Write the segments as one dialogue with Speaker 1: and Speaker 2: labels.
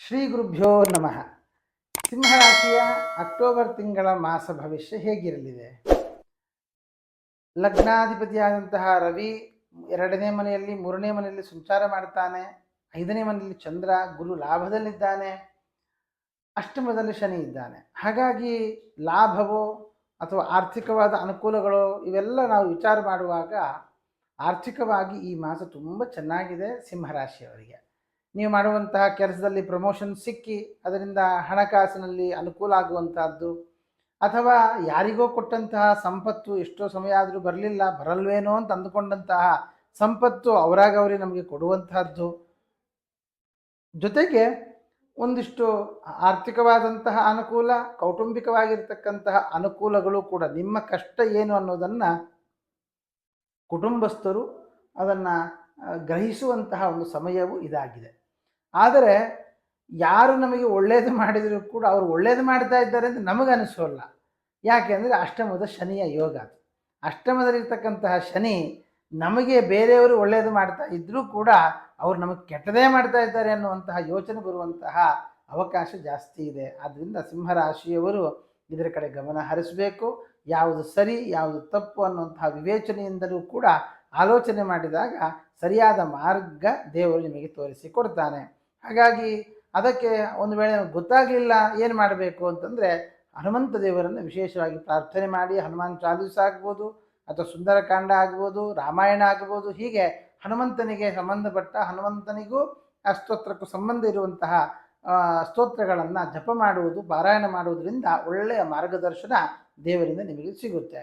Speaker 1: ಶ್ರೀ ಗುರುಭ್ಯೋ ನಮಃ. ಸಿಂಹರಾಶಿಯ ಅಕ್ಟೋಬರ್ ತಿಂಗಳ ಮಾಸ ಭವಿಷ್ಯ ಹೇಗಿರಲಿದೆ? ಲಗ್ನಾಧಿಪತಿಯಾದಂತಹ ರವಿ 2ನೇ ಮನೆಯಲ್ಲಿ 3ನೇ ಮನೆಯಲ್ಲಿ ಸಂಚಾರ ಮಾಡ್ತಾನೆ. 5ನೇ ಮನೆಯಲ್ಲಿ ಚಂದ್ರ, ಗುರು ಲಾಭದಲ್ಲಿದ್ದಾನೆ. ಅಷ್ಟಮದಲ್ಲಿ ಶನಿ ಇದ್ದಾನೆ. ಹಾಗಾಗಿ ಲಾಭವೋ ಅಥವಾ ಆರ್ಥಿಕವಾದ ಅನುಕೂಲಗಳು ಇವೆಲ್ಲ ನಾವು ವಿಚಾರ ಮಾಡುವಾಗ ಆರ್ಥಿಕವಾಗಿ ಈ ಮಾಸ ತುಂಬ ಚೆನ್ನಾಗಿದೆ ಸಿಂಹರಾಶಿಯವರಿಗೆ. ನೀವು ಮಾಡುವಂತಹ ಕೆಲಸದಲ್ಲಿ ಪ್ರಮೋಷನ್ ಸಿಕ್ಕಿ ಅದರಿಂದ ಹಣಕಾಸಿನಲ್ಲಿ ಅನುಕೂಲ ಆಗುವಂತಹದ್ದು, ಅಥವಾ ಯಾರಿಗೋ ಕೊಟ್ಟಂತಹ ಸಂಪತ್ತು ಎಷ್ಟೋ ಸಮಯ ಆದರೂ ಬರಲ್ವೇನೋ ಅಂತ ಅಂದುಕೊಂಡಂತಹ ಸಂಪತ್ತು ಅವರಾಗವರೇ ನಮಗೆ ಕೊಡುವಂತಹದ್ದು, ಜೊತೆಗೆ ಒಂದಿಷ್ಟು ಆರ್ಥಿಕವಾದಂತಹ ಅನುಕೂಲ, ಕೌಟುಂಬಿಕವಾಗಿರ್ತಕ್ಕಂತಹ ಅನುಕೂಲಗಳು ಕೂಡ. ನಿಮ್ಮ ಕಷ್ಟ ಏನು ಅನ್ನೋದನ್ನು ಕುಟುಂಬಸ್ಥರು ಅದನ್ನು ಗ್ರಹಿಸುವಂತಹ ಒಂದು ಸಮಯವೂ ಇದಾಗಿದೆ. ಆದರೆ ಯಾರು ನಮಗೆ ಒಳ್ಳೆಯದು ಮಾಡಿದರೂ ಕೂಡ ಅವರು ಒಳ್ಳೆಯದು ಮಾಡ್ತಾ ಇದ್ದಾರೆ ಅಂತ ನಮಗನಿಸೋಲ್ಲ. ಯಾಕೆ ಅಂದರೆ ಅಷ್ಟಮದ ಶನಿಯ ಯೋಗ. ಅದು ಅಷ್ಟಮದಲ್ಲಿರ್ತಕ್ಕಂತಹ ಶನಿ ನಮಗೆ ಬೇರೆಯವರು ಒಳ್ಳೆಯದು ಮಾಡ್ತಾ ಇದ್ದರೂ ಕೂಡ ಅವರು ನಮಗೆ ಕೆಟ್ಟದೇ ಮಾಡ್ತಾ ಇದ್ದಾರೆ ಅನ್ನುವಂತಹ ಯೋಚನೆ ಬರುವಂತಹ ಅವಕಾಶ ಜಾಸ್ತಿ ಇದೆ. ಆದ್ದರಿಂದ ಸಿಂಹರಾಶಿಯವರು ಇದರ ಕಡೆ ಗಮನ ಹರಿಸಬೇಕು. ಯಾವುದು ಸರಿ ಯಾವುದು ತಪ್ಪು ಅನ್ನುವಂತಹ ವಿವೇಚನೆಯಿಂದಲೂ ಕೂಡ ಆಲೋಚನೆ ಮಾಡಿದಾಗ ಸರಿಯಾದ ಮಾರ್ಗ ದೇವರು ನಿಮಗೆ ತೋರಿಸಿಕೊಡ್ತಾನೆ. ಹಾಗಾಗಿ ಅದಕ್ಕೆ ಒಂದು ವೇಳೆ ಗೊತ್ತಾಗಲಿಲ್ಲ ಏನು ಮಾಡಬೇಕು ಅಂತಂದರೆ ಹನುಮಂತ ದೇವರನ್ನು ವಿಶೇಷವಾಗಿ ಪ್ರಾರ್ಥನೆ ಮಾಡಿ, ಹನುಮಾನ್ ಚಾಲೀಸ ಆಗ್ಬೋದು ಅಥವಾ ಸುಂದರಕಾಂಡ ಆಗ್ಬೋದು, ರಾಮಾಯಣ ಆಗ್ಬೋದು, ಹೀಗೆ ಹನುಮಂತನಿಗೆ ಸಂಬಂಧಪಟ್ಟ ಹನುಮಂತನಿಗೂ ಆ ಸ್ತೋತ್ರಕ್ಕೂ ಸಂಬಂಧ ಇರುವಂತಹ ಸ್ತೋತ್ರಗಳನ್ನು ಜಪ ಮಾಡುವುದು, ಪಾರಾಯಣ ಮಾಡುವುದರಿಂದ ಒಳ್ಳೆಯ ಮಾರ್ಗದರ್ಶನ ದೇವರಿಂದ ನಿಮಗೆ ಸಿಗುತ್ತೆ.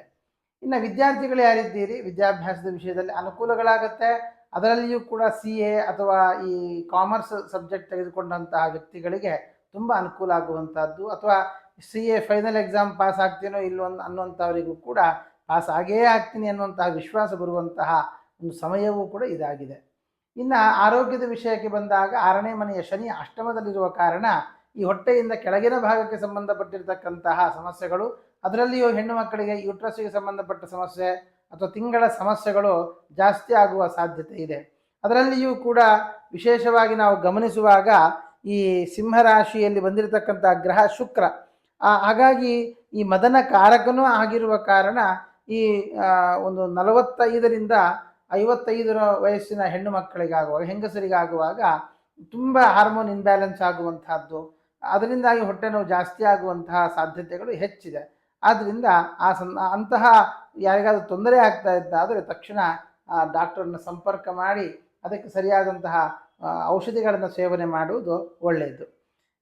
Speaker 1: ಇನ್ನು ವಿದ್ಯಾರ್ಥಿಗಳು ಯಾರಿದ್ದೀರಿ, ವಿದ್ಯಾಭ್ಯಾಸದ ವಿಷಯದಲ್ಲಿ ಅನುಕೂಲಗಳಾಗುತ್ತೆ. ಅದರಲ್ಲಿಯೂ ಕೂಡ CA ಅಥವಾ ಈ ಕಾಮರ್ಸ್ ಸಬ್ಜೆಕ್ಟ್ ತೆಗೆದುಕೊಂಡಂತಹ ವ್ಯಕ್ತಿಗಳಿಗೆ ತುಂಬ ಅನುಕೂಲ ಆಗುವಂಥದ್ದು, ಅಥವಾ CA ಫೈನಲ್ ಎಕ್ಸಾಮ್ ಪಾಸ್ ಆಗ್ತೀನೋ ಇಲ್ಲೋ ಅನ್ನುವಂಥವರಿಗೂ ಕೂಡ ಪಾಸ್ ಆಗೇ ಆಗ್ತೀನಿ ಅನ್ನುವಂತಹ ವಿಶ್ವಾಸ ಬರುವಂತಹ ಒಂದು ಸಮಯವೂ ಕೂಡ ಇದಾಗಿದೆ. ಇನ್ನು ಆರೋಗ್ಯದ ವಿಷಯಕ್ಕೆ ಬಂದಾಗ 6ನೇ ಮನೆಯ ಶನಿ ಅಷ್ಟಮದಲ್ಲಿರುವ ಕಾರಣ ಈ ಹೊಟ್ಟೆಯಿಂದ ಕೆಳಗಿನ ಭಾಗಕ್ಕೆ ಸಂಬಂಧಪಟ್ಟಿರ್ತಕ್ಕಂತಹ ಸಮಸ್ಯೆಗಳು, ಅದರಲ್ಲಿಯೂ ಹೆಣ್ಣು ಮಕ್ಕಳಿಗೆ ಯೂಟ್ರಸ್ಸಿಗೆ ಸಂಬಂಧಪಟ್ಟ ಸಮಸ್ಯೆ ಅಥವಾ ತಿಂಗಳ ಸಮಸ್ಯೆಗಳು ಜಾಸ್ತಿ ಆಗುವ ಸಾಧ್ಯತೆ ಇದೆ. ಅದರಲ್ಲಿಯೂ ಕೂಡ ವಿಶೇಷವಾಗಿ ನಾವು ಗಮನಿಸುವಾಗ ಈ ಸಿಂಹರಾಶಿಯಲ್ಲಿ ಬಂದಿರತಕ್ಕಂಥ ಗ್ರಹ ಶುಕ್ರ, ಹಾಗಾಗಿ ಈ ಮದನ ಕಾರಕನೂ ಆಗಿರುವ ಕಾರಣ ಈ ಒಂದು 45ರಿಂದ 55 ವಯಸ್ಸಿನ ಹೆಣ್ಣು ಮಕ್ಕಳಿಗಾಗುವಾಗ, ಹೆಂಗಸರಿಗಾಗುವಾಗ ತುಂಬ ಹಾರ್ಮೋನ್ ಇನ್ಬ್ಯಾಲೆನ್ಸ್ ಆಗುವಂತಹದ್ದು, ಅದರಿಂದಾಗಿ ಹೊಟ್ಟೆ ನೋವು ಜಾಸ್ತಿ ಆಗುವಂತಹ ಸಾಧ್ಯತೆಗಳು ಹೆಚ್ಚಿದೆ. ಆದ್ದರಿಂದ ಅಂತಹ ಯಾರಿಗಾದರೂ ತೊಂದರೆ ಆಗ್ತಾ ಇದ್ದಾದರೆ ತಕ್ಷಣ ಡಾಕ್ಟರನ್ನು ಸಂಪರ್ಕ ಮಾಡಿ ಅದಕ್ಕೆ ಸರಿಯಾದಂತಹ ಔಷಧಿಗಳನ್ನು ಸೇವನೆ ಮಾಡುವುದು ಒಳ್ಳೆಯದು.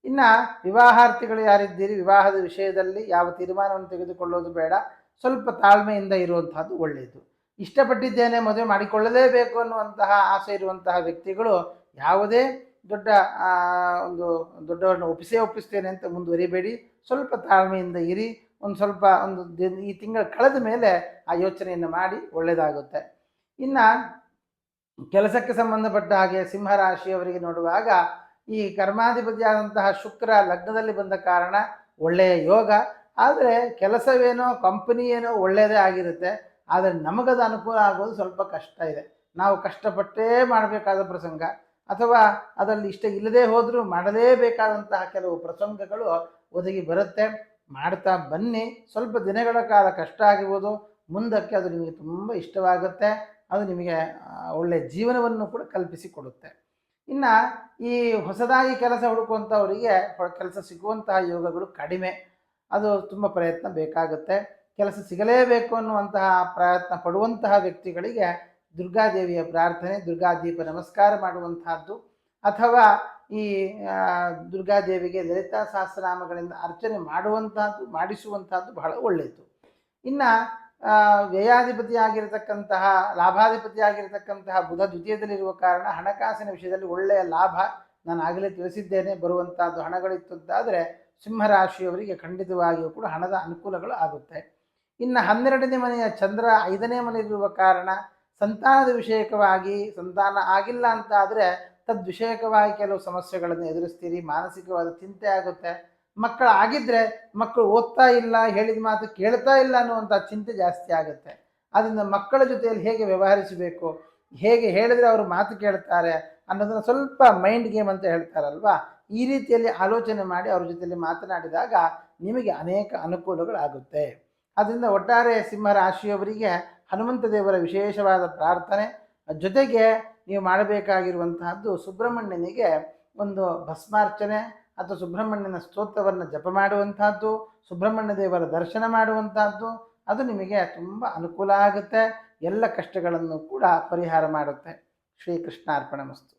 Speaker 1: ಇನ್ನು ವಿವಾಹಾರ್ಥಿಗಳು ಯಾರಿದ್ದೀರಿ, ವಿವಾಹದ ವಿಷಯದಲ್ಲಿ ಯಾವ ತೀರ್ಮಾನವನ್ನು ತೆಗೆದುಕೊಳ್ಳೋದು ಬೇಡ, ಸ್ವಲ್ಪ ತಾಳ್ಮೆಯಿಂದ ಇರುವಂತಹದ್ದು ಒಳ್ಳೆಯದು. ಇಷ್ಟಪಟ್ಟಿದ್ದೇನೆ, ಮದುವೆ ಮಾಡಿಕೊಳ್ಳಲೇಬೇಕು ಅನ್ನುವಂತಹ ಆಸೆ ಇರುವಂತಹ ವ್ಯಕ್ತಿಗಳು ಯಾವುದೇ ದೊಡ್ಡವರನ್ನು ಒಪ್ಪಿಸ್ತೇನೆ ಅಂತ ಮುಂದುವರಿಬೇಡಿ. ಸ್ವಲ್ಪ ತಾಳ್ಮೆಯಿಂದ ಇರಿ. ಈ ತಿಂಗಳು ಕಳೆದ ಮೇಲೆ ಆ ಯೋಚನೆಯನ್ನು ಮಾಡಿ ಒಳ್ಳೆಯದಾಗುತ್ತೆ. ಇನ್ನು ಕೆಲಸಕ್ಕೆ ಸಂಬಂಧಪಟ್ಟ ಹಾಗೆ ಸಿಂಹರಾಶಿಯವರಿಗೆ ನೋಡುವಾಗ ಈ ಕರ್ಮಾಧಿಪತಿಯಾದಂತಹ ಶುಕ್ರ ಲಗ್ನದಲ್ಲಿ ಬಂದ ಕಾರಣ ಒಳ್ಳೆಯ ಯೋಗ. ಆದರೆ ಕೆಲಸವೇನೋ ಕಂಪನಿ ಏನೋ ಒಳ್ಳೆಯದೇ ಆಗಿರುತ್ತೆ, ಆದರೆ ನಮಗದು ಅನುಕೂಲ ಆಗೋದು ಸ್ವಲ್ಪ ಕಷ್ಟ ಇದೆ. ನಾವು ಕಷ್ಟಪಟ್ಟೇ ಮಾಡಬೇಕಾದ ಪ್ರಸಂಗ, ಅಥವಾ ಅದರಲ್ಲಿ ಇಷ್ಟ ಇಲ್ಲದೆ ಹೋದರೂ ಮಾಡಲೇಬೇಕಾದಂತಹ ಕೆಲವು ಪ್ರಸಂಗಗಳು ಒದಗಿ ಬರುತ್ತೆ. ಮಾಡ್ತಾ ಬನ್ನಿ. ಸ್ವಲ್ಪ ದಿನಗಳ ಕಾಲ ಕಷ್ಟ ಆಗಿರ್ಬೋದು, ಮುಂದಕ್ಕೆ ಅದು ನಿಮಗೆ ತುಂಬ ಇಷ್ಟವಾಗುತ್ತೆ. ಅದು ನಿಮಗೆ ಒಳ್ಳೆಯ ಜೀವನವನ್ನು ಕೂಡ ಕಲ್ಪಿಸಿಕೊಡುತ್ತೆ. ಇನ್ನು ಈ ಹೊಸದಾಗಿ ಕೆಲಸ ಹುಡುಕುವಂಥವರಿಗೆ ಕೆಲಸ ಸಿಗುವಂತಹ ಯೋಗಗಳು ಕಡಿಮೆ. ಅದು ತುಂಬ ಪ್ರಯತ್ನ ಬೇಕಾಗುತ್ತೆ. ಕೆಲಸ ಸಿಗಲೇಬೇಕು ಅನ್ನುವಂತಹ ಪ್ರಯತ್ನ ಪಡುವಂತಹ ವ್ಯಕ್ತಿಗಳಿಗೆ ದುರ್ಗಾದೇವಿಯ ಪ್ರಾರ್ಥನೆ, ದುರ್ಗಾದೀಪ ನಮಸ್ಕಾರ ಮಾಡುವಂತಹದ್ದು, ಅಥವಾ ಈ ದುರ್ಗಾದೇವಿಗೆ ಲಲಿತಾ ಸಹಸ್ರನಾಮಗಳಿಂದ ಅರ್ಚನೆ ಮಾಡಿಸುವಂತಹದ್ದು ಬಹಳ ಒಳ್ಳೆಯದು. ಇನ್ನು ವ್ಯಯಾಧಿಪತಿಯಾಗಿರತಕ್ಕಂತಹ ಲಾಭಾಧಿಪತಿಯಾಗಿರತಕ್ಕಂತಹ ಬುಧ ದ್ವಿತೀಯದಲ್ಲಿರುವ ಕಾರಣ ಹಣಕಾಸಿನ ವಿಷಯದಲ್ಲಿ ಒಳ್ಳೆಯ ಲಾಭ, ನಾನು ಆಗಲೇ ತಿಳಿಸಿದ್ದೇನೆ, ಬರುವಂತಹದ್ದು ಹಣಗಳಿತ್ತು ಅಂತಾದರೆ ಸಿಂಹರಾಶಿಯವರಿಗೆ ಖಂಡಿತವಾಗಿಯೂ ಕೂಡ ಹಣದ ಅನುಕೂಲಗಳು ಆಗುತ್ತೆ. ಇನ್ನು 12ನೇ ಮನೆಯ ಚಂದ್ರ 5ನೇ ಮನೆಯಲ್ಲಿರುವ ಕಾರಣ ಸಂತಾನದ ವಿಷಯಕವಾಗಿ, ಸಂತಾನ ಆಗಿಲ್ಲ ಅಂತ ಆದರೆ ತದ್ವಿಷಯಕವಾಗಿ ಕೆಲವು ಸಮಸ್ಯೆಗಳನ್ನು ಎದುರಿಸ್ತೀರಿ. ಮಾನಸಿಕವಾದ ಚಿಂತೆ ಆಗುತ್ತೆ. ಮಕ್ಕಳಾಗಿದ್ದರೆ ಮಕ್ಕಳು ಓದ್ತಾ ಇಲ್ಲ, ಹೇಳಿದ ಮಾತು ಕೇಳ್ತಾ ಇಲ್ಲ ಅನ್ನುವಂಥ ಚಿಂತೆ ಜಾಸ್ತಿ ಆಗುತ್ತೆ. ಆದ್ದರಿಂದ ಮಕ್ಕಳ ಜೊತೆಯಲ್ಲಿ ಹೇಗೆ ವ್ಯವಹರಿಸಬೇಕು, ಹೇಗೆ ಹೇಳಿದರೆ ಅವರು ಮಾತು ಕೇಳ್ತಾರೆ ಅನ್ನೋದನ್ನು ಸ್ವಲ್ಪ ಮೈಂಡ್ ಗೇಮ್ ಅಂತ ಹೇಳ್ತಾರಲ್ವಾ, ಈ ರೀತಿಯಲ್ಲಿ ಆಲೋಚನೆ ಮಾಡಿ ಅವ್ರ ಜೊತೆಯಲ್ಲಿ ಮಾತನಾಡಿದಾಗ ನಿಮಗೆ ಅನೇಕ ಅನುಕೂಲಗಳಾಗುತ್ತೆ. ಆದ್ದರಿಂದ ಒಟ್ಟಾರೆ ಸಿಂಹ ರಾಶಿಯವರಿಗೆ ಹನುಮಂತ ದೇವರ ವಿಶೇಷವಾದ ಪ್ರಾರ್ಥನೆ ಜೊತೆಗೆ ನೀವು ಮಾಡಬೇಕಾಗಿರುವಂತಹದ್ದು ಸುಬ್ರಹ್ಮಣ್ಯನಿಗೆ ಒಂದು ಭಸ್ಮಾರ್ಚನೆ ಅಥವಾ ಸುಬ್ರಹ್ಮಣ್ಯನ ಸ್ತೋತ್ರವನ್ನು ಜಪ ಮಾಡುವಂತಹದ್ದು, ಸುಬ್ರಹ್ಮಣ್ಯ ದೇವರ ದರ್ಶನ ಮಾಡುವಂತಹದ್ದು, ಅದು ನಿಮಗೆ ತುಂಬ ಅನುಕೂಲ ಆಗುತ್ತೆ. ಎಲ್ಲ ಕಷ್ಟಗಳನ್ನು ಕೂಡ ಪರಿಹಾರ ಮಾಡುತ್ತೆ. ಶ್ರೀಕೃಷ್ಣಾರ್ಪಣಮಸ್ತು.